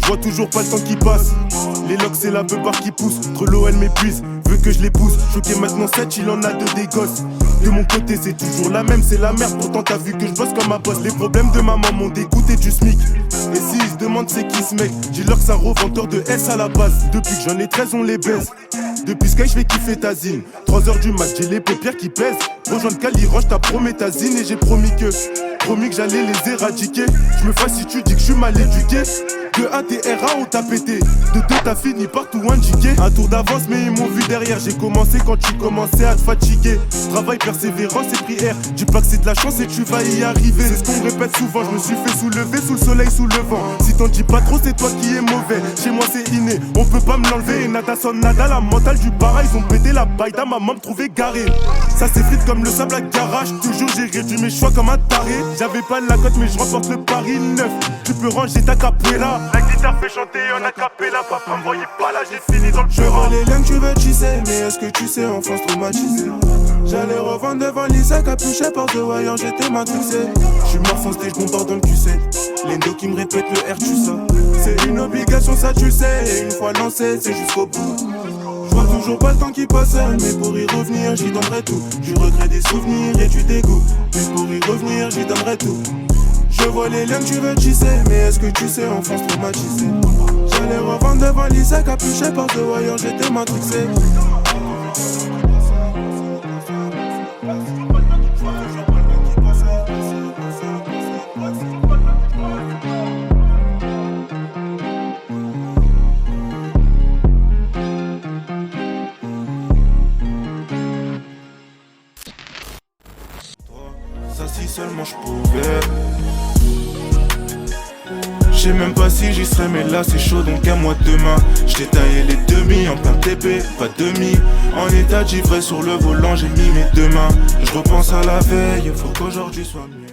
Je vois toujours pas le temps qui passe. Les locks c'est la beubare qui pousse. Entre l'eau elle m'épuise, veut que je l'épouse. Choqué maintenant 7, il en a 2 des gosses. De mon côté c'est toujours la même, c'est la merde. Pourtant t'as vu que je bosse comme un boss. Les problèmes de maman m'ont dégoûté du SMIC. Et si ils se demandent c'est qui ce mec, dis-leur que c'est un reventeur de S à la base. Depuis que j'en ai 13 on les baise. Depuis Sky j'fais kiffer ta zine. 3h du mat j'ai les paupières qui pèsent. Rejoins Cali Roche t'as promis ta zine. Et j'ai promis que j'allais les éradiquer. Je me fasse si tu dis que je suis mal éduqué. De 1 t'es RA on t'a pété. De 2 t'as fini partout indiqué. Un tour d'avance mais ils m'ont vu derrière. J'ai commencé quand tu commençais à te fatiguer. Travail, persévérance et prière. Dis pas que c'est de la chance et tu vas y arriver. C'est ce qu'on me répète souvent. Je me suis fait soulever sous le soleil, sous le vent. Si t'en dis pas trop c'est toi qui es mauvais. Chez moi c'est inné, on peut pas me l'enlever. Et nada son nada, la mentale du para. Ils ont pété la baïda, maman me trouvait garé. Ça s'effrite comme le sable à garage. Toujours j'ai réduit mes choix comme un taré. J'avais pas la cote mais je remporte le pari 9. Tu peux ranger ta capoeira. La guitare fait chanter en acapella. Papa me voyait pas là, j'ai fini dans le Je vois les liens que tu veux tisser. Mais est-ce que tu sais, enfance traumatisée. J'allais revendre devant l'ISA, capuché porte de voyant, j'étais matrixé. J'suis mort sans stage, bombarde dans le QC. L'endo qui me répète le R, tu sais. C'est une obligation, ça tu sais. Et une fois lancé, c'est jusqu'au bout. J'vois toujours pas le temps qui passe, mais pour y revenir, j'y donnerai tout. Du regret, des souvenirs et du dégoût. Mais pour y revenir, j'y donnerai tout. Je vois les liens que tu veux tisser, mais est-ce que tu sais, enfance traumatisée. J'allais revendre devant l'ISA, capuché porte de voyant, j'étais matrixé. Ça si seulement je pouvais. Je sais même pas si j'y serais mais là c'est chaud donc à moi demain. J't'ai taillé les demi en plein TP, pas demi. En état d'ivresse sur le volant j'ai mis mes 2 mains. Je repense à la veille, faut qu'aujourd'hui soit mieux.